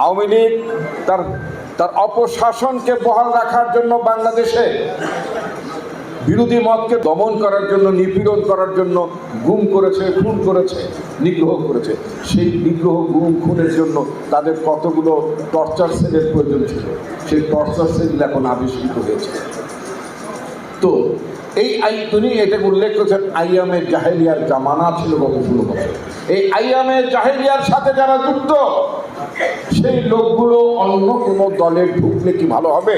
আওয়ামী লীগ তার তার অপশাসনকে বহাল রাখার জন্য বাংলাদেশে বিরোধী মতকে দমন করার জন্য, নিপীড়ন করার জন্য গুম করেছে, খুন করেছে, নিগ্রহ করেছে। সেই নিগ্রহ, গুম, খুনের জন্য তাদের কতগুলো টর্চার সেলের প্রয়োজন ছিল, সেই টর্চার সেল এখন আবিষ্কৃত হয়েছে। তো এই তিনি এটা উল্লেখ করেছেন, আইয়ামে জাহেলিয়ার জামানা ছিল গত 16 বছর। এই আইয়ামে জাহেলিয়ার সাথে যারা যুক্ত, সেই লোকগুলো অন্য কোনো দলে ঢুকলে কি ভালো হবে?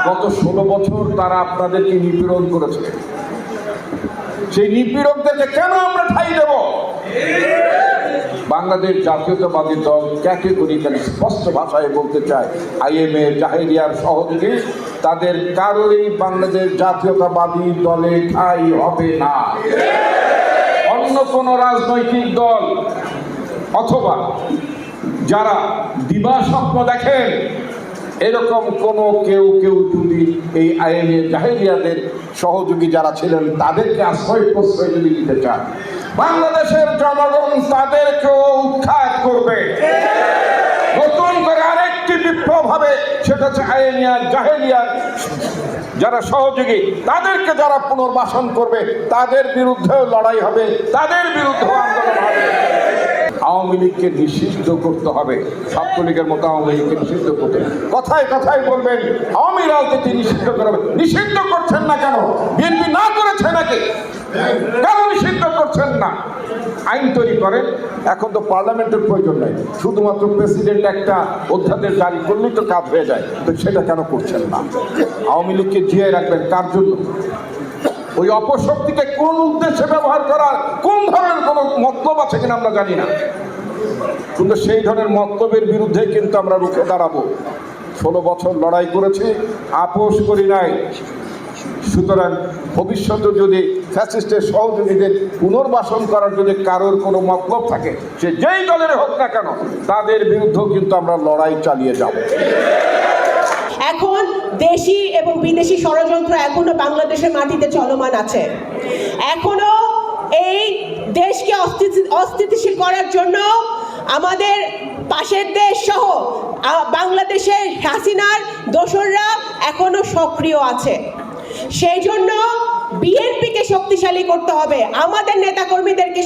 গত 16 বছর তারা আপনাদেরকে নিপীড়ন করেছে। সেই নিপীড়কদেরকে কেন আমরা ঠাঁই দেব? বাংলাদেশ জাতীয়তাবাদী দল ক্যাটেগরিক্যালি স্পষ্ট ভাষায় বলতে চায়, আইএমএ জাহেলিয়ার সহযোগী তাদের কারোরই বাংলাদেশ জাতীয়তাবাদী দলে ঠাঁই হবে না। অন্য কোনো রাজনৈতিক দল অথবা যারা দিবা স্বপ্ন দেখেন, এরকম কোনো কেউ যদি এই আইএমএ জাহেলিয়াদের সহযোগী যারা ছিলেন তাদেরকে আশ্রয় প্রশ্রয় যদি দিতে চান, বাংলাদেশের জনগণ তাদেরকেও উৎখাত করবে। নতুন করে আরেকটি বিপ্লব হবে, সেটা হচ্ছে আইএমএ জাহেলিয়ার যারা সহযোগী তাদেরকে যারা পুনর্বাসন করবে, তাদের বিরুদ্ধেও লড়াই হবে, তাদের বিরুদ্ধেও আন্দোলন হবে। আওয়ামী লীগকে নিষিদ্ধ করতে হবে, ছাত্রলীগের মতো আওয়ামী লীগকে নিষিদ্ধ করতে। কথায় কথায় বলবেন আওয়ামী রাজনীতি নিষিদ্ধ করবে, নিষিদ্ধ করছেন না কেন? বিএনপি না করেছে নাকি? কেন নিষিদ্ধ করছেন না? আইন তৈরি করেন। এখন তো পার্লামেন্টের প্রয়োজন নাই, শুধুমাত্র প্রেসিডেন্ট একটা অধ্যাদেশ জারি করলেই তো কাজ হয়ে যায়। তো সেটা কেন করছেন না? আওয়ামী লীগকে জিয়ে রাখবেন কার জন্য? ওই অপশক্তিকে কোন উদ্দেশ্যে ব্যবহার করার কোন ধরনের কোনো মতলব আছে কিনা আমরা জানি না, কিন্তু সেই ধরনের মতলবের বিরুদ্ধে কিন্তু আমরা রুখে দাঁড়াবো। 16 বছর লড়াই করেছি, আপোষ করি নাই। সুতরাং ভবিষ্যতে যদি ফ্যাসিস্টের সহযোগীদের পুনর্বাসন করার যদি কারোর কোনো মতলব থাকে, সে যেই দলের হোক না কেন, তাদের বিরুদ্ধেও কিন্তু আমরা লড়াই চালিয়ে যাব। এখন দেশি এবং বিদেশি ষড়যন্ত্র এখনো বাংলাদেশের মাটিতে চলমান আছে। এখনো এই দেশকে অস্থিতিশীল করার জন্য আমাদের পাশের দেশ সহ বাংলাদেশের হাসিনার দোসররা এখনো সক্রিয় আছে। সেই জন্য বিএনপিকে শক্তিশালী করতে হবে, আমাদের নেতাকর্মীদেরকে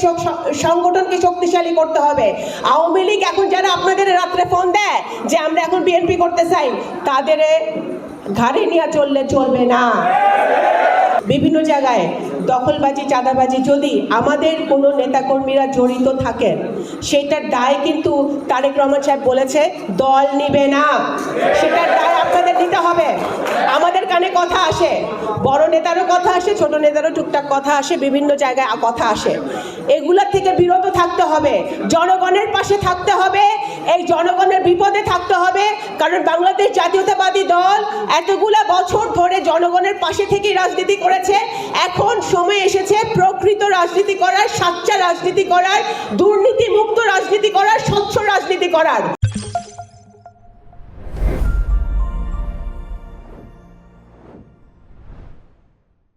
সংগঠনকে শক্তিশালী করতে হবে। আওয়ামী লীগ এখন যারা আপনাদের রাত্রে ফোন দেয় যে আমরা এখন বিএনপি করতে চাই, তাদের ঘাড়ে নিয়ে চলবে না। বিভিন্ন জায়গায় দখলবাজি, চাঁদাবাজি যদি আমাদের কোনো নেতাকর্মীরা জড়িত থাকেন, সেটার দায় কিন্তু তারেক রহমান সাহেব বলেছে দল নিবে না, সেটার দায় আপনাদের নিতে হবে। আমাদের কানে কথা আসে, বড় নেতারও কথা আসে, ছোট নেতারও টুকটাক কথা আসে, বিভিন্ন জায়গায় কথা আসে। এগুলোর থেকে বিরত থাকতে হবে, জনগণের পাশে থাকতে হবে, এই জনগণের বিপদে থাকতে হবে। কারণ বাংলাদেশ জাতীয়তাবাদী দল এতগুলা বছর ধরে জনগণের পাশে থেকে রাজনীতি করেছে। এখন সময় এসেছে প্রকৃত রাজনীতি করার, সাচ্চা রাজনীতি করার, দুর্নীতি মুক্ত রাজনীতি করার, স্বচ্ছ রাজনীতি করার।